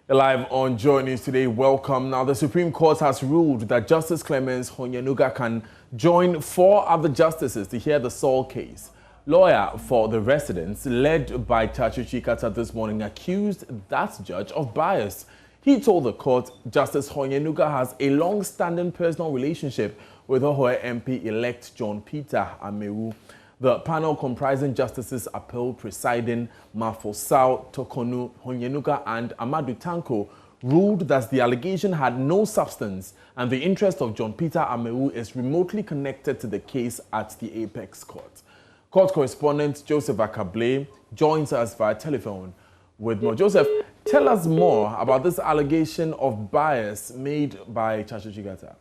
Live on JoyNews today, welcome. Now, the Supreme Court has ruled that Justice Clemens Honyenuga can join 4 other justices to hear the Saul case. Lawyer for the residents, led by Chachu Chikata this morning, accused that judge of bias. He told the court Justice Honyenuga has a long-standing personal relationship with Ahoy MP-elect John Peter Amewu. The panel comprising Justices Acable presiding Mafosao, Tokonu, Honyenuga and Amadou Tanko ruled that the allegation had no substance and the interest of John Peter Amewu is remotely connected to the case at the Apex Court. Court correspondent Joseph Acable joins us via telephone with more. Joseph, tell us more about this allegation of bias made by Chachu Chikata.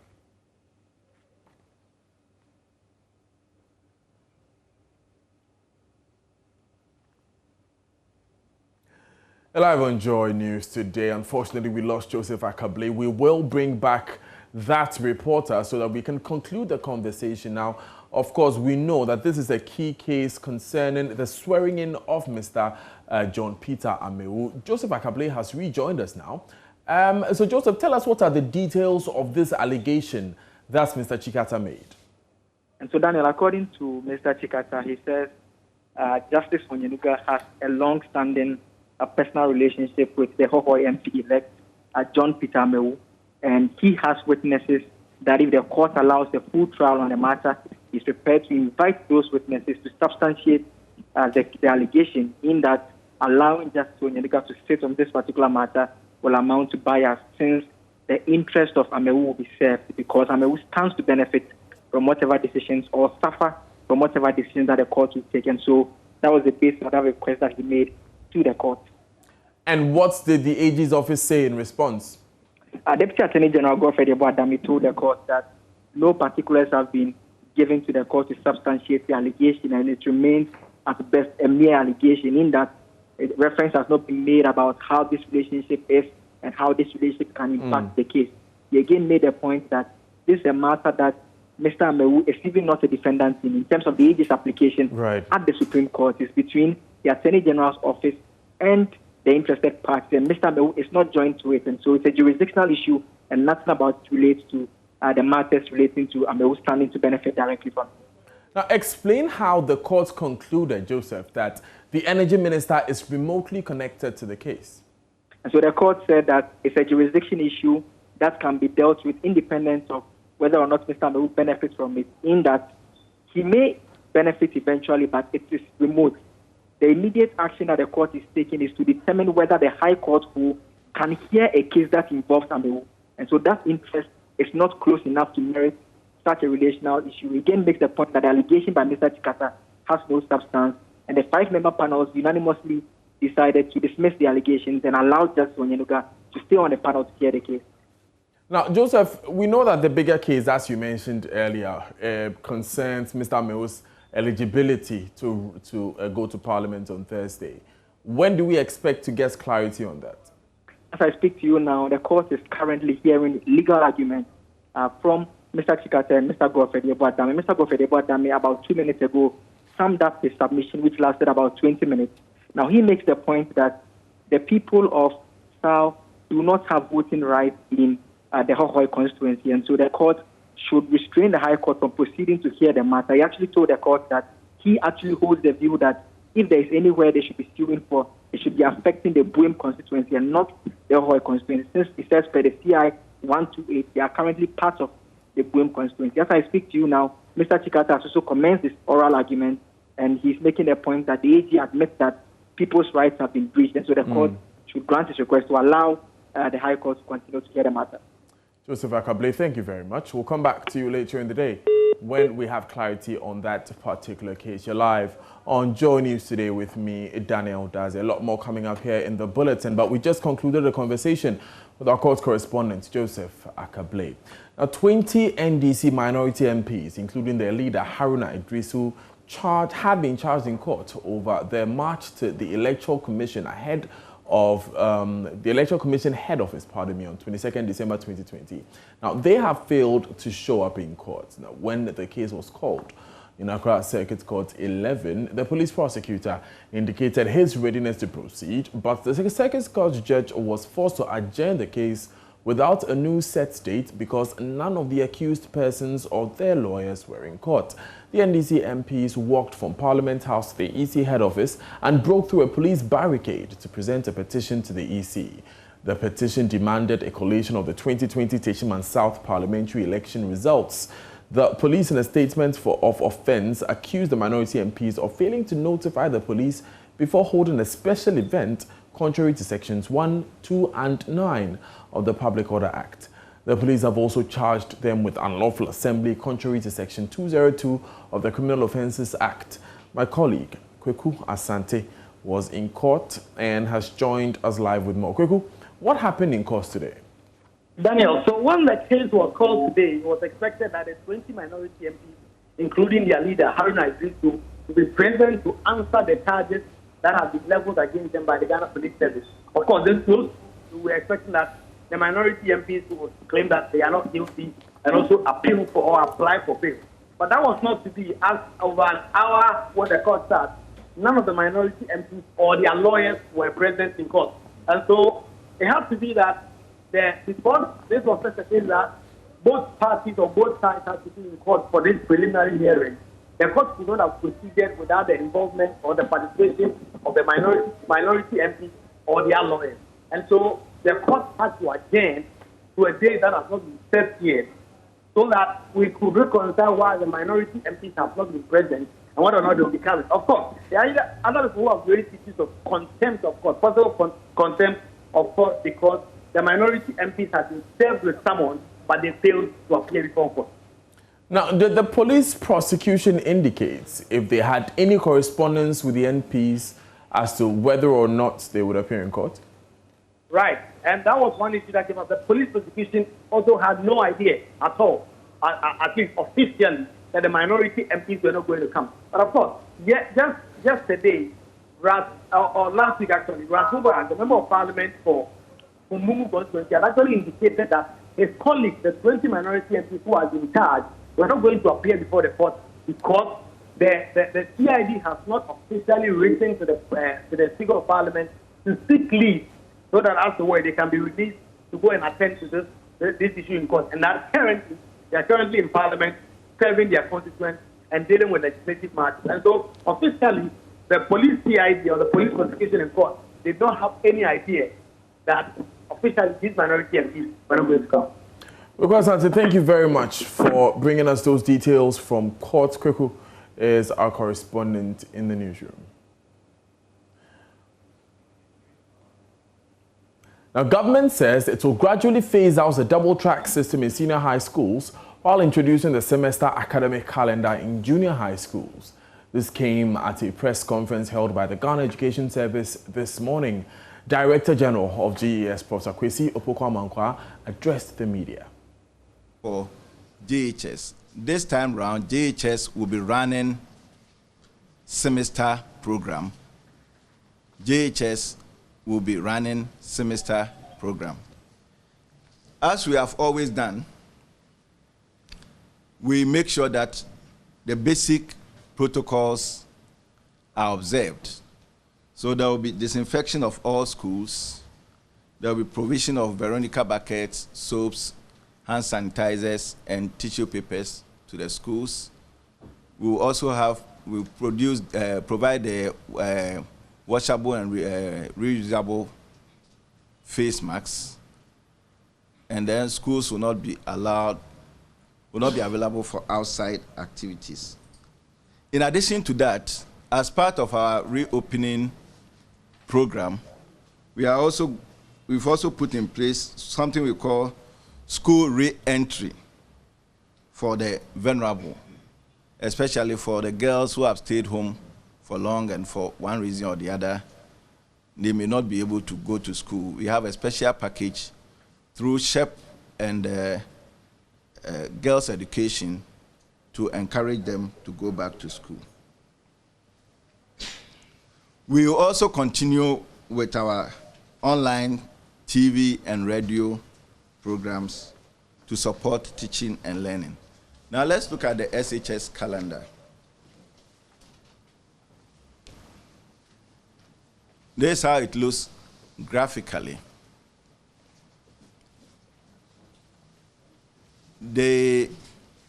Live on JoyNews today. Unfortunately, we lost Joseph Acable. We will bring back that reporter so that we can conclude the conversation. Now, of course, we know that this is a key case concerning the swearing in of Mr. John Peter Amewu. Joseph Acable has rejoined us now. So, Joseph, tell us what are the details of this allegation that Mr. Chikata made. And so, Daniel, according to Mr. Chikata, he says Justice Honyenuga has a long-standing personal relationship with the Ahoy MP-elect John Peter Amewu, and he has witnesses that if the court allows a full trial on the matter, he's prepared to invite those witnesses to substantiate the allegation, in that allowing Justice Honyenuga to sit on this particular matter will amount to bias, since the interest of Amewu will be served, because Amewu stands to benefit from whatever decisions or suffer from whatever decisions that the court will take. And so that was the basis of that request that he made to the court. And what did the AG's office say in response? Deputy Attorney General Joseph Acable told the court that no particulars have been given to the court to substantiate the allegation, and it remains at best a mere allegation, in that reference has not been made about how this relationship is and how this relationship can impact the case. He again made a point that this is a matter that Mr. Amewu is even not a defendant in terms of the AG's application at the Supreme Court. Is between the Attorney General's office and the interested parties, and Mr. Amewu is not joined to it. And so it's a jurisdictional issue, and nothing about it relates to the matters relating to Amewu standing to benefit directly from it. Now, explain how the court concluded, Joseph, that the Energy Minister is remotely connected to the case. And so the court said that it's a jurisdiction issue that can be dealt with independent of whether or not Mr. Amewu benefits from it, in that he may benefit eventually, but it is remote. The immediate action that the court is taking is to determine whether the High Court can hear a case that involves Amewu. And so that interest is not close enough to merit such a relational issue. Again, makes the point that the allegation by Mr. Chikata has no substance, and the 5-member panels unanimously decided to dismiss the allegations and allow Justice Honyenuga to stay on the panel to hear the case. Now, Joseph, we know that the bigger case, as you mentioned earlier, concerns Mr. Amewu's eligibility to go to Parliament on Thursday. When do we expect to get clarity on that? As I speak to you now, the court is currently hearing legal arguments from Mr. Chikata and Mr. Joseph Acable. Mr. Joseph Acable, about 2 minutes ago, summed up his submission, which lasted about 20 minutes. Now, he makes the point that the people of South do not have voting rights in the Ahoy constituency, and so the court should restrain the High Court from proceeding to hear the matter. He actually told the court that he actually holds the view that if there is anywhere they should be suing for, it should be affecting the Buim constituency and not the Ahoy constituency, since he says per the CI 128, they are currently part of the Buim constituency. As I speak to you now, Mr. Chikata has also commenced this oral argument, and he's making a point that the AG admits that people's rights have been breached, and so the court should grant his request to allow the High Court to continue to hear the matter. Joseph Acable, thank you very much. We'll come back to you later in the day when we have clarity on that particular case. You're live on JoyNews today with me, Daniel Daze. A lot more coming up here in the bulletin, but we just concluded a conversation with our court correspondent, Joseph Acable. Now, 20 NDC Minority MPs, including their leader, Haruna Idrisu, had been charged in court over their march to the Electoral Commission ahead of the Electoral Commission head office, on 22nd December 2020. Now, they have failed to show up in court when the case was called. In Accra Circuit Court 11, the police prosecutor indicated his readiness to proceed, but the Circuit Court judge was forced to adjourn the case without a new set date because none of the accused persons or their lawyers were in court. The NDC MPs walked from Parliament House to the EC head office and broke through a police barricade to present a petition to the EC. The petition demanded a collation of the 2020 Teshiman South parliamentary election results. The police, in a statement of offence, accused the minority MPs of failing to notify the police before holding a special event contrary to sections 1, 2 and 9 of the Public Order Act. The police have also charged them with unlawful assembly contrary to section 202 of the Criminal Offences Act. My colleague, Kweku Asante, was in court and has joined us live with more. Kweku, what happened in court today? Daniel, so when the case was called today, it was expected that the 20 minority MPs, including their leader, Haruna Idrisu, will be present to answer the charges that have been leveled against them by the Ghana Police Service. Of course, this close, we were expecting that the minority MPs would claim that they are not guilty and also appeal for or apply for bail. But that was not to be. As over an hour when the court started, none of the minority MPs or their lawyers were present in court. And so it has to be that because this was such a case that both parties or both sides had to be in court for this preliminary hearing, the court could not have proceeded without the involvement or the participation of the minority MPs or their lawyers. And so the court had to adjourn to a day that has not been set yet so that we could reconcile why the minority MPs have not been present and whether or not they will be carried. Of course, there are other people who have raised issues of contempt of court, possible contempt of court because the minority MPs have been served with summons, but they failed to appear before court. Now, the police prosecution indicates if they had any correspondence with the MPs as to whether or not they would appear in court? Right, and that was one issue that came up. The police prosecution also had no idea at all, at least officially, that the minority MPs were not going to come. But of course, just today, or last week actually, Rasuba, the member of parliament for Mumu constituency, had actually indicated that his colleagues, the 20 minority MPs who are in charge, were not going to appear before the court because the CID has not officially written to the Speaker of Parliament to seek leave so that afterward they can be released to go and attend to this issue in court. And that they are currently in Parliament serving their constituents and dealing with legislative matters. And so officially, the police CID or the police prosecution in court did not have any idea that officially these minority MPs were not going to come. Because thank you very much for bringing us those details from court. Kweku is our correspondent in the newsroom. Now, government says it will gradually phase out the double-track system in senior high schools while introducing the semester academic calendar in junior high schools. This came at a press conference held by the Ghana Education Service this morning. Director General of GES, Professor Kwesi Opoku-Amankwa, addressed the media. For JHS, this time round, JHS will be running semester program. JHS will be running semester program. As we have always done, we make sure that the basic protocols are observed. So there will be disinfection of all schools. There will be provision of Veronica buckets, soaps, hand sanitizers, and tissue papers to the schools. We will also provide the washable and reusable face masks. And then schools will not be available for outside activities. In addition to that, as part of our reopening program, we've also put in place something we call school re-entry for the vulnerable, especially for the girls who have stayed home for long and for one reason or the other, they may not be able to go to school. We have a special package through SHEP and girls' education to encourage them to go back to school. We will also continue with our online TV and radio programs to support teaching and learning. Now let's look at the SHS calendar. This is how it looks graphically. The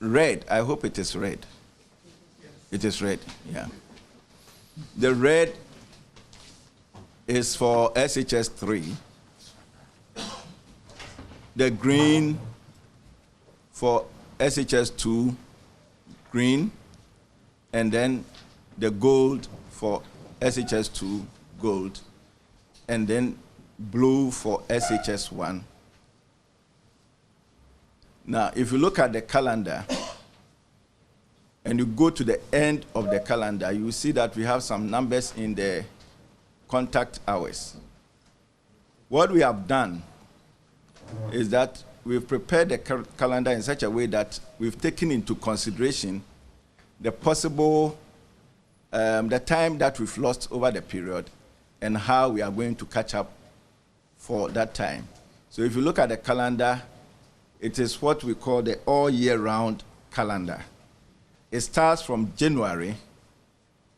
red, I hope it is red. It is red, yeah. The red is for SHS 3. The green for SHS 2, green, and then the gold for SHS 2, gold, and then blue for SHS 1. Now, if you look at the calendar, and you go to the end of the calendar, you will see that we have some numbers in the contact hours. What we have done is that we've prepared the calendar in such a way that we've taken into consideration the possible, the time that we've lost over the period and how we are going to catch up for that time. So if you look at the calendar, it is what we call the all year round calendar. It starts from January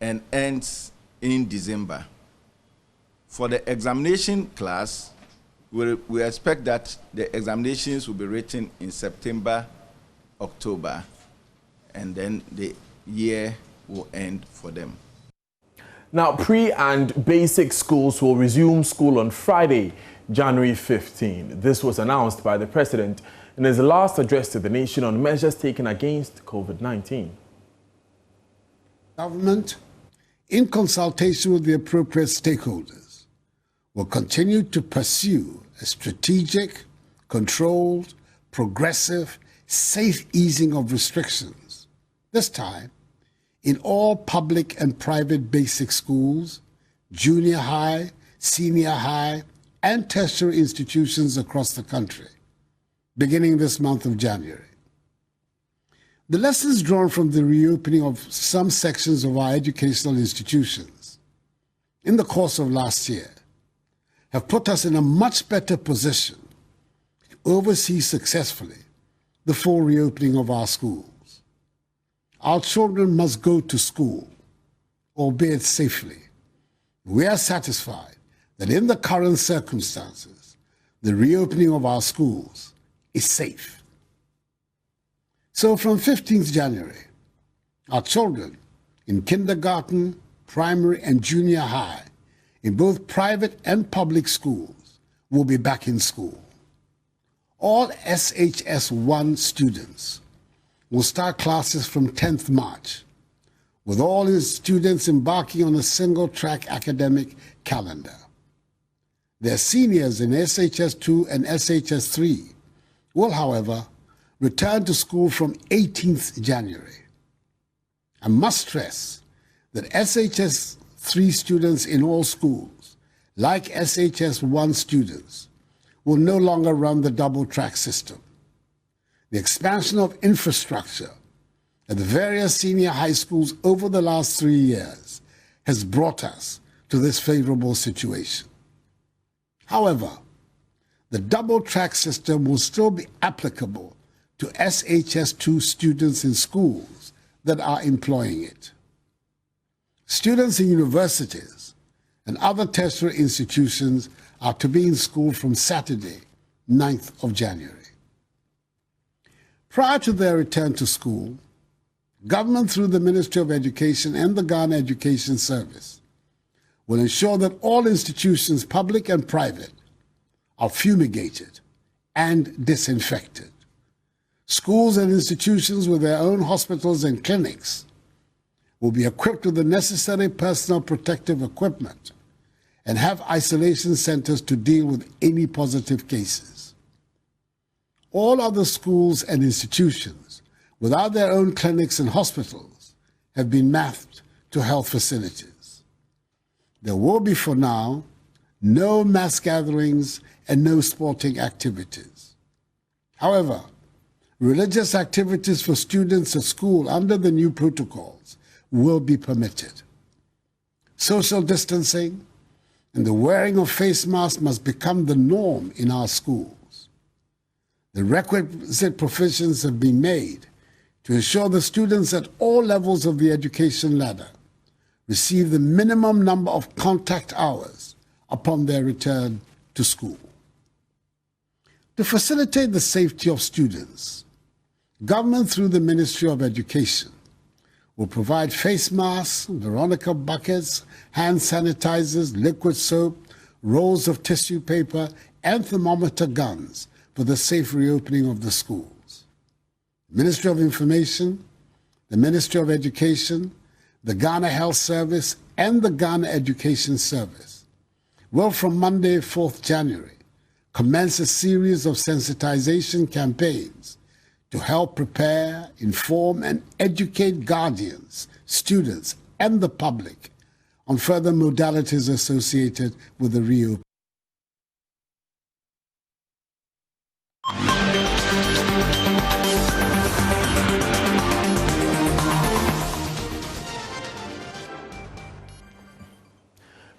and ends in December. For the examination class, we expect that the examinations will be written in September, October, and then the year will end for them. Now, pre and basic schools will resume school on Friday, January 15. This was announced by the President in his last address to the nation on measures taken against COVID-19. Government, in consultation with the appropriate stakeholders, will continue to pursue a strategic, controlled, progressive, safe easing of restrictions, this time in all public and private basic schools, junior high, senior high, and tertiary institutions across the country, beginning this month of January. The lessons drawn from the reopening of some sections of our educational institutions in the course of last year have put us in a much better position to oversee successfully the full reopening of our schools. Our children must go to school, albeit safely. We are satisfied that in the current circumstances, the reopening of our schools is safe. So from 15th January, our children in kindergarten, primary, and junior high, in both private and public schools, will be back in school. All SHS 1 students will start classes from 10th March, with all his students embarking on a single-track academic calendar. Their seniors in SHS 2 and SHS 3 will, however, return to school from 18th January. I must stress that SHS 3 students in all schools, like SHS 1 students, will no longer run the double-track system. The expansion of infrastructure at the various senior high schools over the last 3 years has brought us to this favorable situation. However, the double-track system will still be applicable to SHS 2 students in schools that are employing it. Students in universities and other tertiary institutions are to be in school from Saturday, 9th of January. Prior to their return to school, government through the Ministry of Education and the Ghana Education Service will ensure that all institutions, public and private, are fumigated and disinfected. Schools and institutions with their own hospitals and clinics will be equipped with the necessary personal protective equipment and have isolation centers to deal with any positive cases. All other schools and institutions without their own clinics and hospitals have been mapped to health facilities. There will be, for now, no mass gatherings and no sporting activities. However, religious activities for students at school under the new protocols will be permitted. Social distancing and the wearing of face masks must become the norm in our schools. The requisite provisions have been made to ensure the students at all levels of the education ladder receive the minimum number of contact hours upon their return to school. To facilitate the safety of students, government through the Ministry of Education will provide face masks, Veronica buckets, hand sanitizers, liquid soap, rolls of tissue paper, and thermometer guns for the safe reopening of the schools. The Ministry of Information, the Ministry of Education, the Ghana Health Service, and the Ghana Education Service will, from Monday, 4th January, commence a series of sensitization campaigns to help prepare, inform, and educate guardians, students, and the public on further modalities associated with the reopening.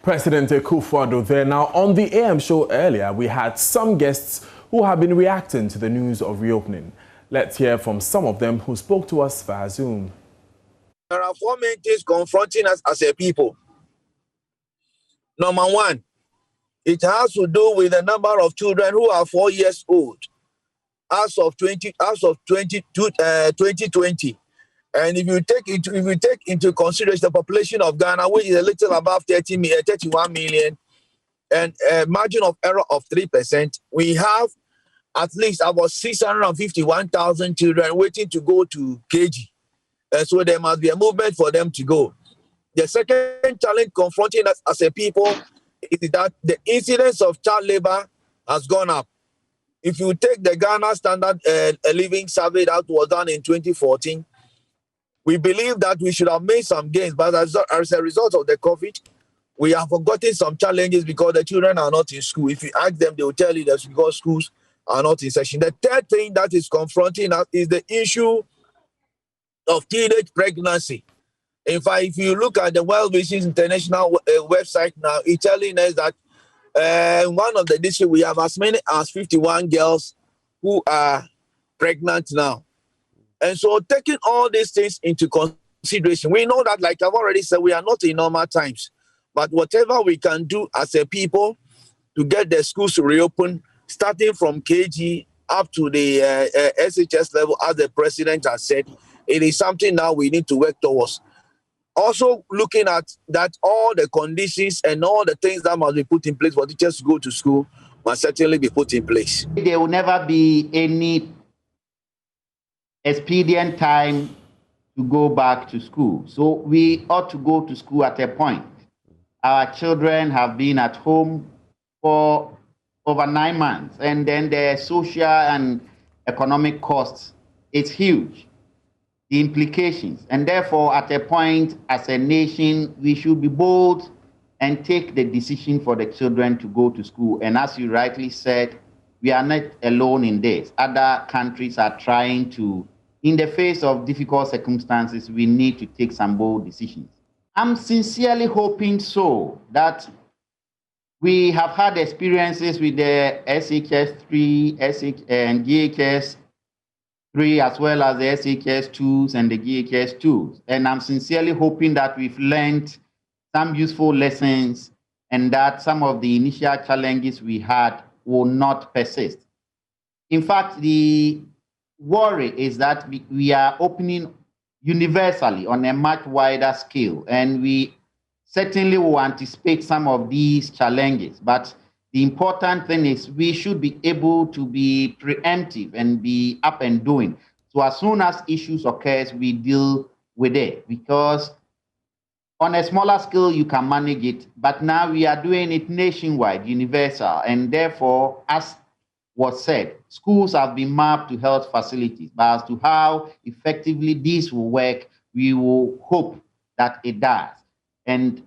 President Akufo-Addo there. Now, on the AM show earlier, we had some guests who have been reacting to the news of reopening. Let's hear from some of them who spoke to us via Zoom. There are four main things confronting us as a people. Number one, it has to do with the number of children who are 4 years old as of 2020. And if you take into consideration the population of Ghana, which is a little above 31 million, and a margin of error of 3%, we have at least about 651,000 children waiting to go to KG. So there must be a movement for them to go. The second challenge confronting us as a people is that the incidence of child labor has gone up. If you take the Ghana Standard Living Survey that was done in 2014, we believe that we should have made some gains, but as a result of the COVID, we have forgotten some challenges because the children are not in school. If you ask them, they will tell you that's because schools are not in session. The third thing that is confronting us is the issue of teenage pregnancy. In fact, if you look at the World Vision International website now, it's telling us that one of the districts we have as many as 51 girls who are pregnant now. And so taking all these things into consideration, we know that, like I've already said, we are not in normal times. But whatever we can do as a people to get the schools to reopen, starting from KG up to the SHS level, as the president has said, it is something now we need to work towards. Also looking at that all the conditions and all the things that must be put in place for teachers to go to school must certainly be put in place. There will never be any expedient time to go back to school. So we ought to go to school at a point. Our children have been at home for over 9 months, and then the social and economic costs, it's huge, the implications. And therefore, at a point, as a nation, we should be bold and take the decision for the children to go to school. And as you rightly said, we are not alone in this. Other countries are trying to, in the face of difficult circumstances, we need to take some bold decisions. I'm sincerely hoping so, that we have had experiences with the SHS3 and GHS3, as well as the SHS2s and the GHS2s. And I'm sincerely hoping that we've learned some useful lessons and that some of the initial challenges we had will not persist. In fact, the worry is that we are opening universally on a much wider scale, and we certainly will anticipate some of these challenges. But the important thing is we should be able to be preemptive and be up and doing. So as soon as issues occurs, we deal with it, because on a smaller scale, you can manage it, but now we are doing it nationwide, universal, and therefore, as was said, schools have been mapped to health facilities, but as to how effectively this will work, we will hope that it does. And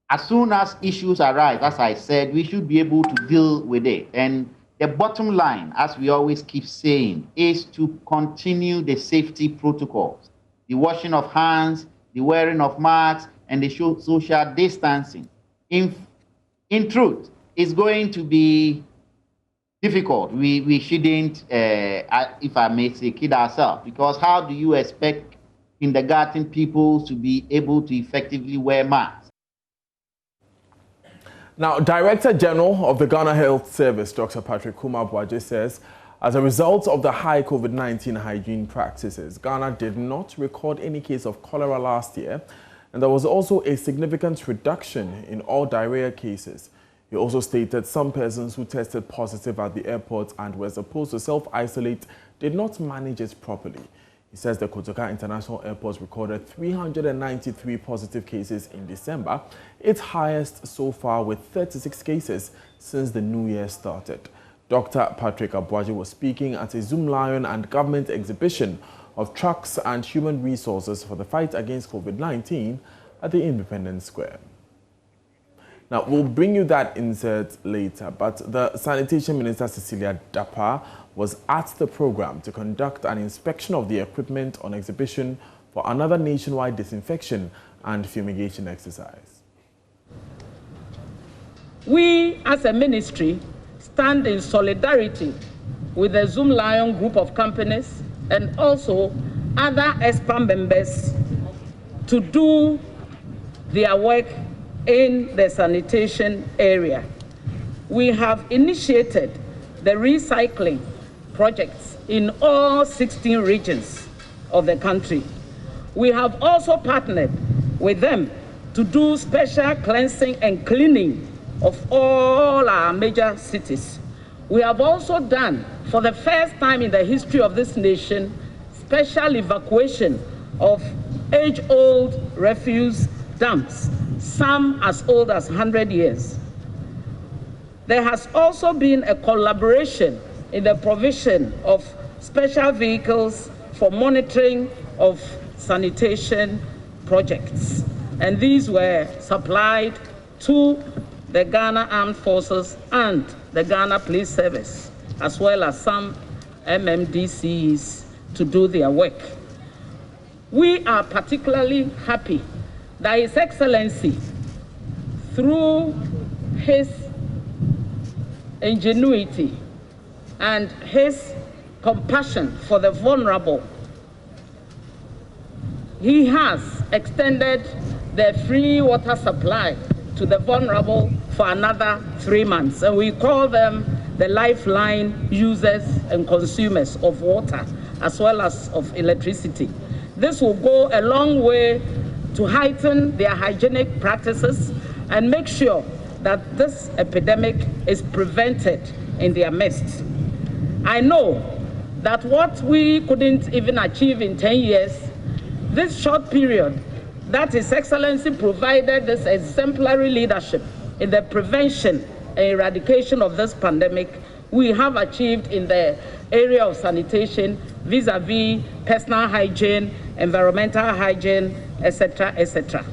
as soon as issues arise, as I said, we should be able to deal with it. And the bottom line, as we always keep saying, is to continue the safety protocols, the washing of hands, the wearing of masks, and the social distancing. In truth, it's going to be difficult. We shouldn't, if I may say, kid ourselves, because how do you expect kindergarten people to be able to effectively wear masks? Now, Director General of the Ghana Health Service, Dr. Patrick Kumar-Boaje, says as a result of the high COVID-19 hygiene practices, Ghana did not record any case of cholera last year, and there was also a significant reduction in all diarrhea cases. He also stated some persons who tested positive at the airport and were supposed to self-isolate did not manage it properly. He says the Kotoka International Airport recorded 393 positive cases in December, its highest so far, with 36 cases since the new year started. Dr. Patrick Aboagye was speaking at a Zoom Lion and government exhibition of trucks and human resources for the fight against COVID-19 at the Independence Square. Now, we'll bring you that insert later, but the Sanitation Minister, Cecilia Dapa, was at the program to conduct an inspection of the equipment on exhibition for another nationwide disinfection and fumigation exercise. We, as a ministry, stand in solidarity with the Zoom Lion group of companies and also other ESPA members to do their work in the sanitation area. We have initiated the recycling projects in all 16 regions of the country. We have also partnered with them to do special cleansing and cleaning of all our major cities. We have also done, for the first time in the history of this nation, special evacuation of age-old refuse dumps, some as old as 100 years. There has also been a collaboration in the provision of special vehicles for monitoring of sanitation projects. And these were supplied to the Ghana Armed Forces and the Ghana Police Service, as well as some MMDCs to do their work. We are particularly happy that His Excellency, through his ingenuity and his compassion for the vulnerable, he has extended the free water supply to the vulnerable for another 3 months. And we call them the lifeline users and consumers of water, as well as of electricity. This will go a long way to heighten their hygienic practices and make sure that this epidemic is prevented in their midst. I know that what we couldn't even achieve in 10 years, this short period that His Excellency provided this exemplary leadership in the prevention and eradication of this pandemic, we have achieved in the area of sanitation, vis-a-vis personal hygiene, environmental hygiene, etc., etc.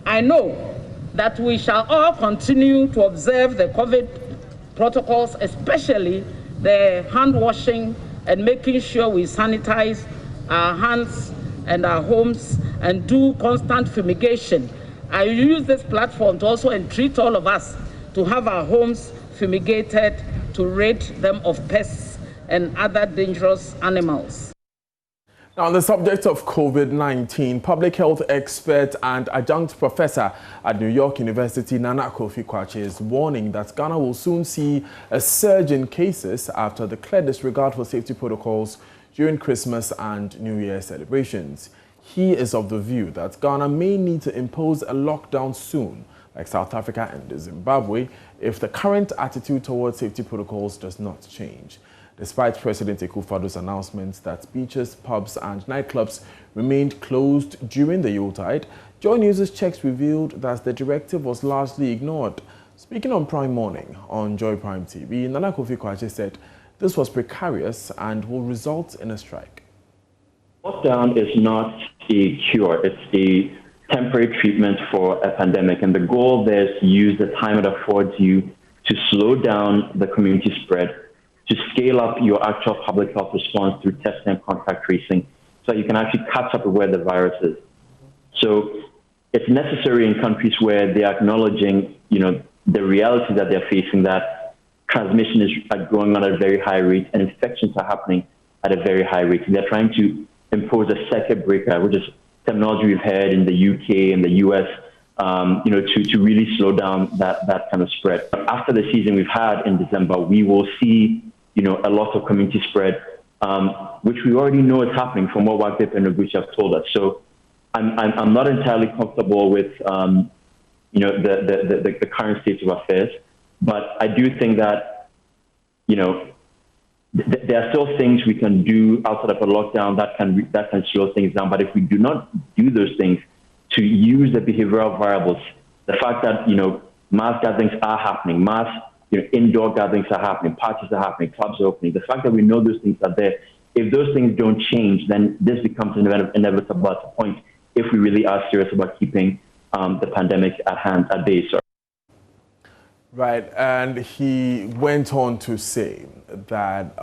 I know that we shall all continue to observe the COVID protocols, especially the hand washing and making sure we sanitize our hands and our homes and do constant fumigation. I use this platform to also entreat all of us to have our homes fumigated to rid them of pests and other dangerous animals. Now, on the subject of COVID-19, public health expert and adjunct professor at New York University, Nana Akufo-Addo, is warning that Ghana will soon see a surge in cases after the clear disregard for safety protocols during Christmas and New Year celebrations. He is of the view that Ghana may need to impose a lockdown soon, like South Africa and Zimbabwe, if the current attitude towards safety protocols does not change. Despite President Akufo-Addo's announcements that beaches, pubs and nightclubs remained closed during the Yuletide, JoyNews' checks revealed that the directive was largely ignored. Speaking on Prime Morning on Joy Prime TV, Nana Akufo-Addo said this was precarious and will result in a strike. Lockdown is not a cure. It's a temporary treatment for a pandemic. And the goal there is to use the time it affords you to slow down the community spread, to scale up your actual public health response through testing and contact tracing so you can actually catch up with where the virus is. So it's necessary in countries where they're acknowledging, the reality that they're facing, that transmission is going on at a very high rate and infections are happening at a very high rate. They're trying to impose a circuit breaker, which is terminology we've heard in the UK and the US to really slow down that kind of spread. After the season we've had in December, we will see, a lot of community spread, which we already know is happening from what Wagdep and Oguchi have told us. So I'm not entirely comfortable with, the current state of affairs, but I do think that, there are still things we can do outside of a lockdown that can slow things down. But if we do not do those things, to use the behavioral variables, the fact that, mass gatherings are happening, indoor gatherings are happening, parties are happening, clubs are opening, the fact that we know those things are there, if those things don't change, then this becomes inevitable at a point if we really are serious about keeping the pandemic at bay. Right, and he went on to say that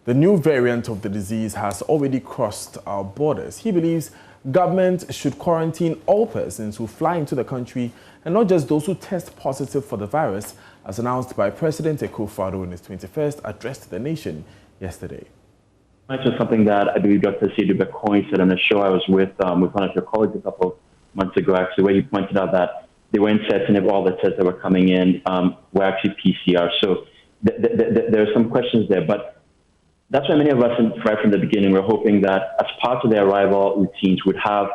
the new variant of the disease has already crossed our borders. He believes government should quarantine all persons who fly into the country and not just those who test positive for the virus, as announced by President Akufo-Addo in his 21st address to the nation yesterday. That's just something that I believe Dr. Seydou Bekoin said on a show I was with one of your colleagues a couple of months ago, actually, where he pointed out that they weren't certain if all the tests that were coming in were actually PCR. So there are some questions there, but that's why many of us, right from the beginning, were hoping that as part of their arrival routines, would have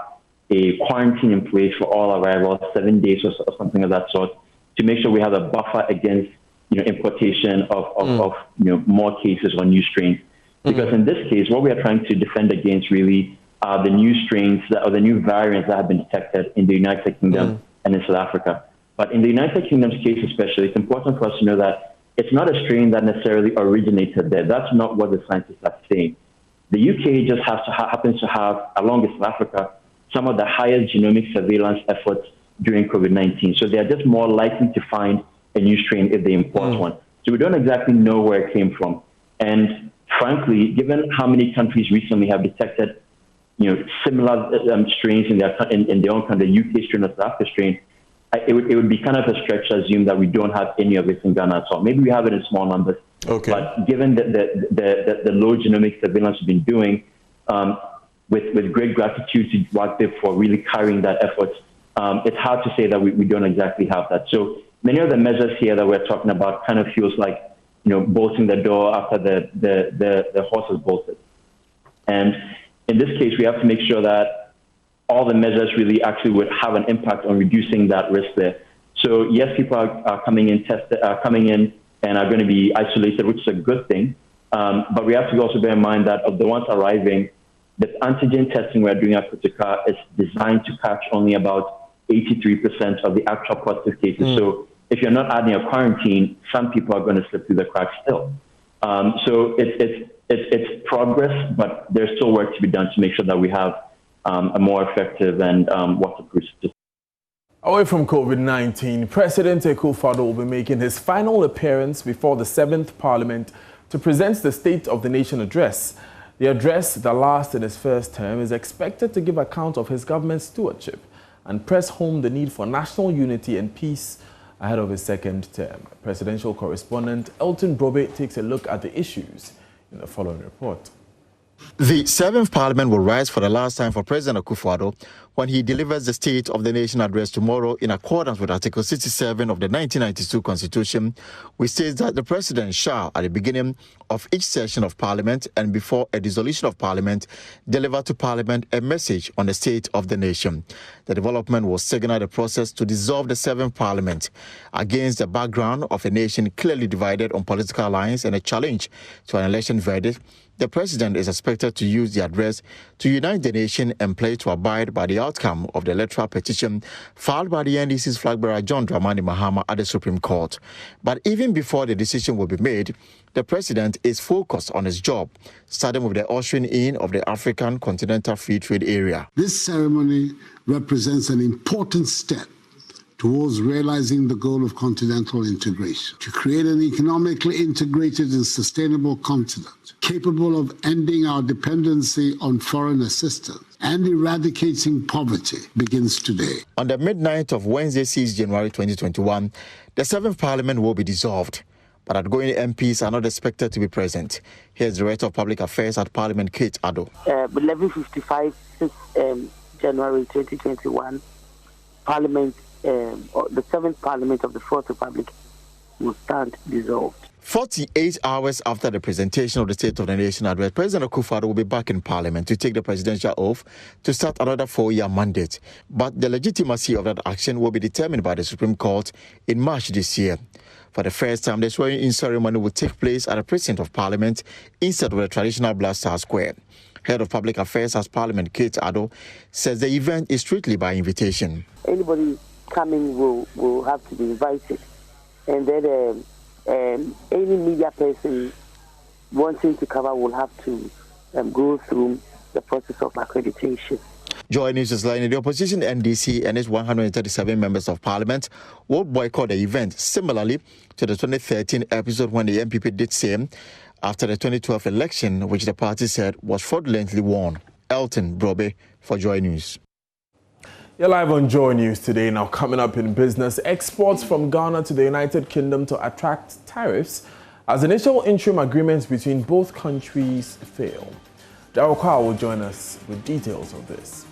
a quarantine in place for all arrivals, 7 days or something of that sort, to make sure we have a buffer against, importation of more cases or new strains. Because in this case, what we are trying to defend against really are the new strains or the new variants that have been detected in the United Kingdom and in South Africa. But in the United Kingdom's case especially, it's important for us to know that it's not a strain that necessarily originated there. That's not what the scientists are saying. The UK just happens to have, along with South Africa, some of the highest genomic surveillance efforts during COVID-19. So they are just more likely to find a new strain if they import one. So we don't exactly know where it came from. And frankly, given how many countries recently have detected, similar strains in their own country, the UK strain or South Africa strain, it would be kind of a stretch to assume that we don't have any of it in Ghana at all. Maybe we have it in small numbers. Okay. But given the low genomic surveillance we've been doing, with great gratitude to Wagdep for really carrying that effort, it's hard to say that we don't exactly have that. So many of the measures here that we're talking about kind of feels like, bolting the door after the horse is bolted. And in this case, we have to make sure that all the measures really actually would have an impact on reducing that risk there. So yes, people are coming in and are going to be isolated, which is a good thing. But we have to also bear in mind that of the ones arriving, the antigen testing we're doing at Kotoka is designed to catch only about 83% of the actual positive cases. So if you're not adding a quarantine, some people are going to slip through the cracks still. So it's progress, but there's still work to be done to make sure that we have a more effective and waterproof system. Away from COVID-19, President Akufo-Addo will be making his final appearance before the 7th Parliament to present the State of the Nation address. The address, the last in his first term, is expected to give account of his government's stewardship and press home the need for national unity and peace ahead of his second term. Presidential correspondent Elton Brobe takes a look at the issues in the following report. The 7th Parliament will rise for the last time for President Akufo-Addo when he delivers the State of the Nation address tomorrow in accordance with Article 67 of the 1992 Constitution, which states that the President shall, at the beginning of each session of Parliament and before a dissolution of Parliament, deliver to Parliament a message on the state of the nation. The development will signal the process to dissolve the 7th Parliament against the background of a nation clearly divided on political lines and a challenge to an election verdict. The President is expected to use the address to unite the nation and pledge to abide by the outcome of the electoral petition filed by the NDC's flag bearer John Dramani Mahama at the Supreme Court. But even before the decision will be made, the President is focused on his job, starting with the ushering in of the African Continental Free Trade Area. This ceremony represents an important step towards realizing the goal of continental integration, to create an economically integrated and sustainable continent, capable of ending our dependency on foreign assistance and eradicating poverty, begins today. On the midnight of Wednesday, 6 January 2021, the 7th Parliament will be dissolved, but outgoing MPs are not expected to be present. Here's the Director of Public Affairs at Parliament, Kate Addo. 11:55, 6 January 2021. Parliament, or the 7th Parliament of the 4th Republic will stand dissolved. 48 hours after the presentation of the State of the Nation address, President Akufo-Addo will be back in Parliament to take the presidential oath to start another 4-year mandate. But the legitimacy of that action will be determined by the Supreme Court in March this year. For the first time, the swearing-in ceremony will take place at the Precinct of Parliament instead of the traditional Black Star Square. Head of Public Affairs at Parliament, Kate Addo, says the event is strictly by invitation. Anybody coming will have to be invited. And then any media person wanting to cover will have to go through the process of accreditation. JoyNews is learning the opposition NDC and its 137 members of parliament will boycott the event, similarly to the 2013 episode when the MPP did same after the 2012 election, which the party said was fraudulently won. Elton Brobe for JoyNews. You're live on JoyNews today. Now coming up in business, exports from Ghana to the United Kingdom to attract tariffs as initial interim agreements between both countries fail. Daryl Kwa will join us with details of this.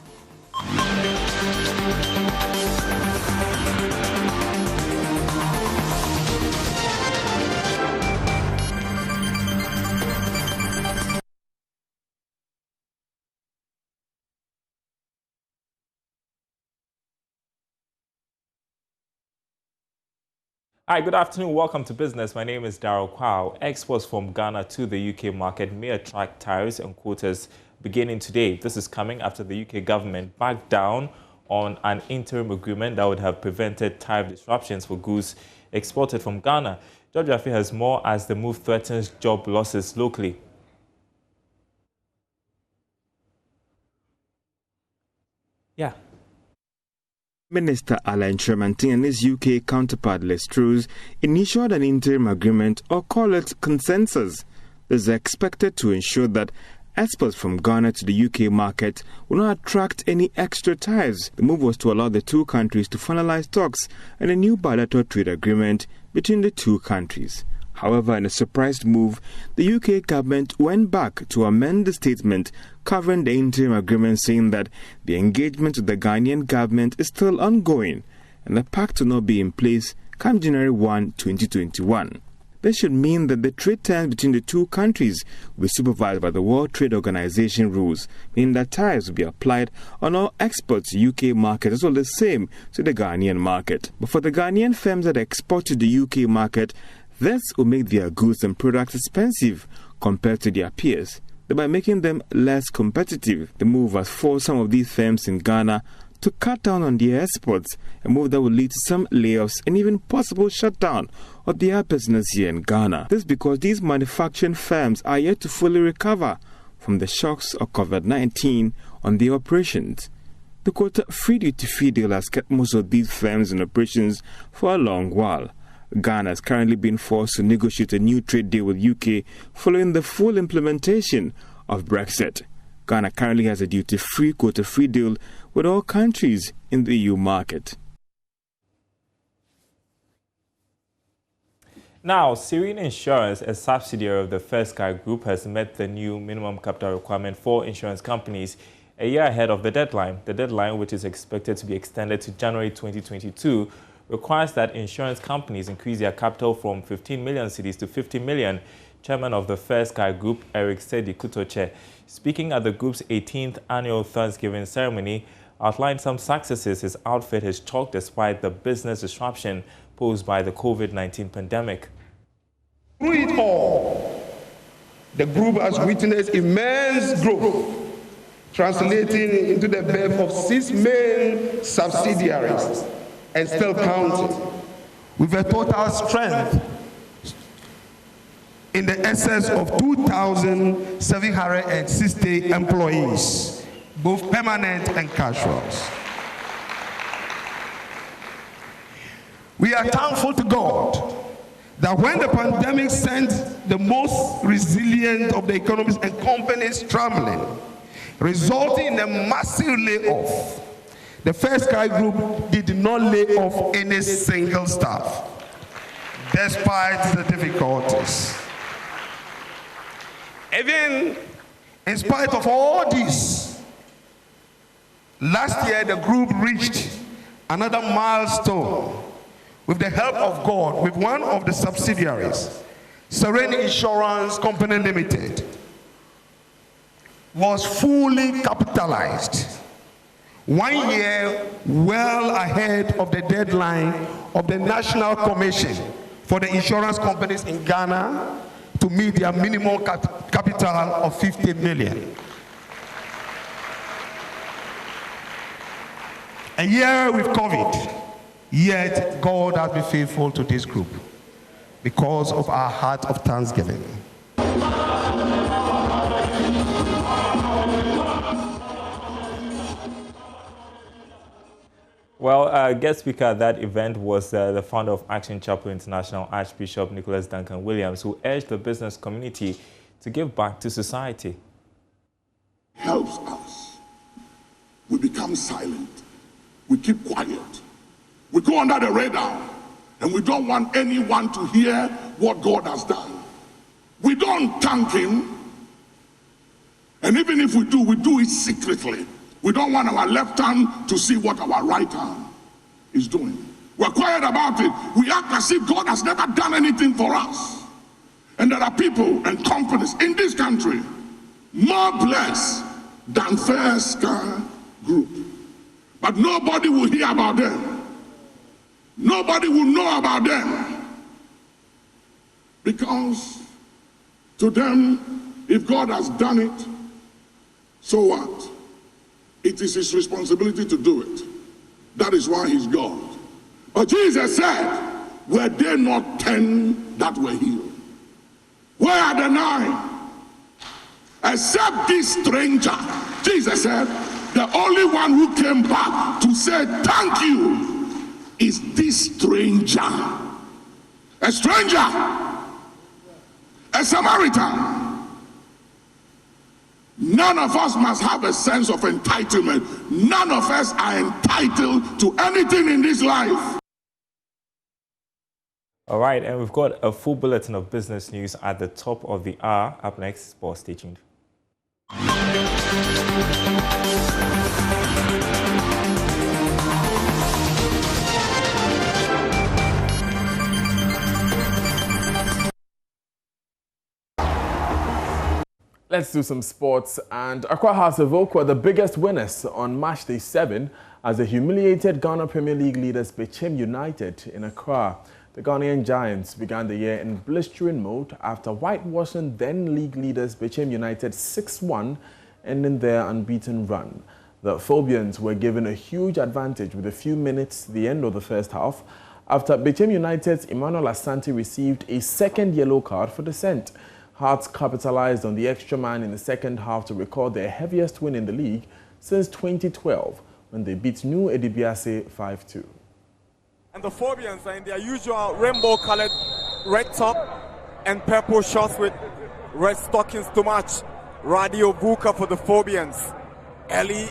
Hi, good afternoon. Welcome to Business. My name is Daryl Kwa. Exports from Ghana to the UK market may attract tariffs and quotas beginning today. This is coming after the UK government backed down on an interim agreement that would have prevented tariff disruptions for goods exported from Ghana. George Afi has more as the move threatens job losses locally. Yeah. Minister Alain Tremantin and his UK counterpart Les Truss initiated an interim agreement, or call it consensus. This is expected to ensure that exports from Ghana to the UK market will not attract any extra tariffs. The move was to allow the two countries to finalize talks and a new bilateral trade agreement between the two countries. However, in a surprise move, the UK government went back to amend the statement covering the interim agreement, saying that the engagement with the Ghanaian government is still ongoing and the pact will not be in place come January 1, 2021. This should mean that the trade terms between the two countries will be supervised by the World Trade Organization rules, meaning that tariffs will be applied on all exports to the UK market as well as the same to the Ghanaian market. But for the Ghanaian firms that export to the UK market, this will make their goods and products expensive compared to their peers, thereby making them less competitive. The move has forced some of these firms in Ghana to cut down on their exports, a move that will lead to some layoffs and even possible shutdown of their business here in Ghana. This is because these manufacturing firms are yet to fully recover from the shocks of COVID-19 on their operations. The quota-free duty-free deal has kept most of these firms in operations for a long while. Ghana is currently being forced to negotiate a new trade deal with UK following the full implementation of Brexit. Ghana currently has a duty-free, quota-free deal with all countries in the EU market. Now, Serene Insurance, a subsidiary of the First Sky Group, has met the new minimum capital requirement for insurance companies a year ahead of the deadline. The deadline, which is expected to be extended to January 2022, requires that insurance companies increase their capital from 15 million cedis to 50 million. Chairman of the First Sky Group, Eric Sedi Kutoche, speaking at the group's 18th annual Thanksgiving ceremony, outlined some successes his outfit has chalked despite the business disruption posed by the COVID-19 pandemic. Through it all, the group has witnessed immense growth, translating into the birth of 6 main subsidiaries and still counting, with a total strength in the excess of 2,760 employees, both permanent and casuals. We are thankful to God that when the pandemic sent the most resilient of the economies and companies trembling, resulting in a massive layoff, the First Sky Group did not lay off any single staff, despite the difficulties. Even in spite of all this, last year the group reached another milestone with the help of God with one of the subsidiaries, Serene Insurance Company Limited, was fully capitalized 1 year well ahead of the deadline of the National Commission for the Insurance Companies in Ghana to meet their minimum capital of 50 million. A year with COVID, yet God has been faithful to this group because of our heart of thanksgiving. Well, guest speaker at that event was the founder of Action Chapel International, Archbishop Nicholas Duncan Williams, who urged the business community to give back to society. Helps us. We become silent. We keep quiet. We go under the radar, and we don't want anyone to hear what God has done. We don't thank him, and even if we do it secretly. We don't want our left hand to see what our right hand is doing. We're quiet about it. We act as if God has never done anything for us. And there are people and companies in this country more blessed than First Sky Group. But nobody will hear about them. Nobody will know about them. Because to them, if God has done it, so what? It is his responsibility to do it. That is why he's God. But Jesus said, were there not 10 that were healed? Where are the 9? Except this stranger. Jesus said, the only one who came back to say thank you is this stranger. A stranger. A Samaritan. None of us must have a sense of entitlement. None of us are entitled to anything in this life. All right, and we've got a full bulletin of business news at the top of the hour. Up next, sports. Stay tuned. Let's do some sports. And Accra Hearts of Oak were the biggest winners on match day 7 as the humiliated Ghana Premier League leaders Bechem United in Accra. The Ghanaian Giants began the year in blistering mode after whitewashing then league leaders Bechem United 6-1, ending their unbeaten run. The Phobians were given a huge advantage with a few minutes to the end of the first half after Bechem United's Emmanuel Asante received a second yellow card for dissent. Hearts capitalized on the extra man in the second half to record their heaviest win in the league since 2012 when they beat New Edibiase 5-2. And the Phobians are in their usual rainbow-colored red top and purple shorts with red stockings to match. Radio Obuka for the Phobians. Early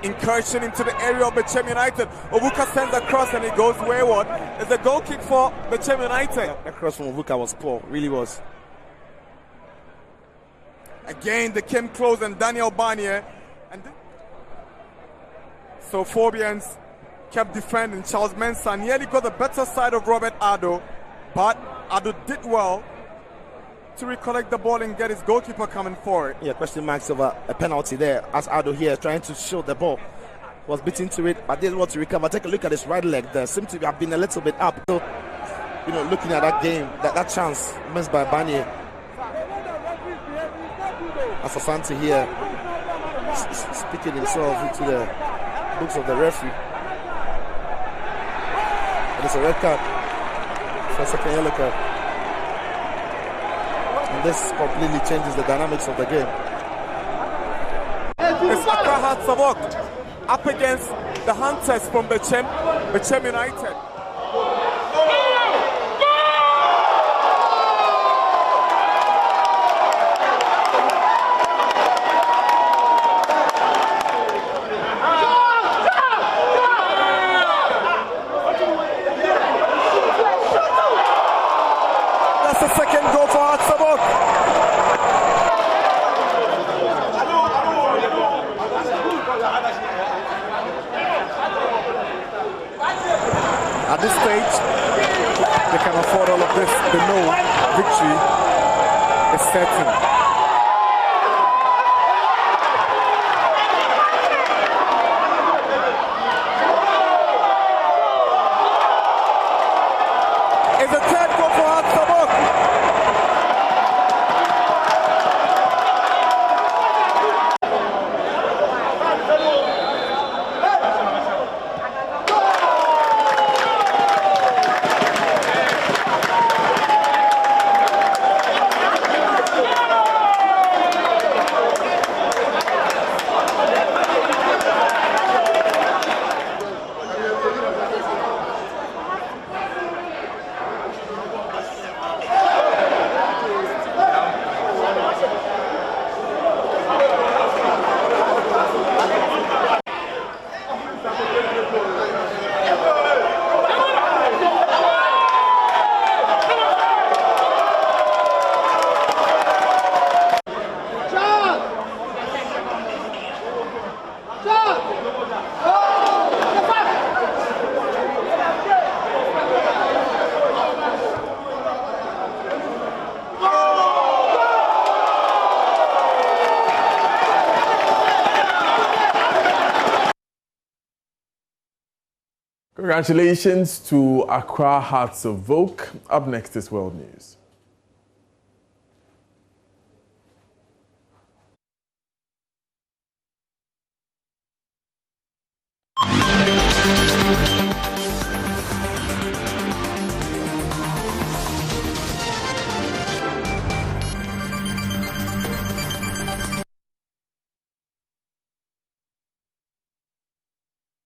incursion into the area of Bechem United. Obuka sends a cross and it goes wayward. It's a goal kick for Bechem United. The cross from Obuka was poor, really was. Again, they came close and Daniel Barnier. So Phobians kept defending. Charles Mensah nearly got the better side of Robert Addo, but Addo did well to recollect the ball and get his goalkeeper coming forward. Yeah, question marks over a penalty there as Addo here trying to shield the ball. Was beaten to it, but didn't want to recover. Take a look at his right leg there. Seems to have been a little bit up. So, you know, looking at that game, that chance missed by Barnier. As Asante here speaking himself into the books of the referee. And it's a red card for a second yellow card. And this completely changes the dynamics of the game. It's Accra Hearts of Oak up against the Hunters from Bechem United. At this stage, they can afford all of this. They know victory is certain. Congratulations to Accra Hearts of Oak. Up next is World News.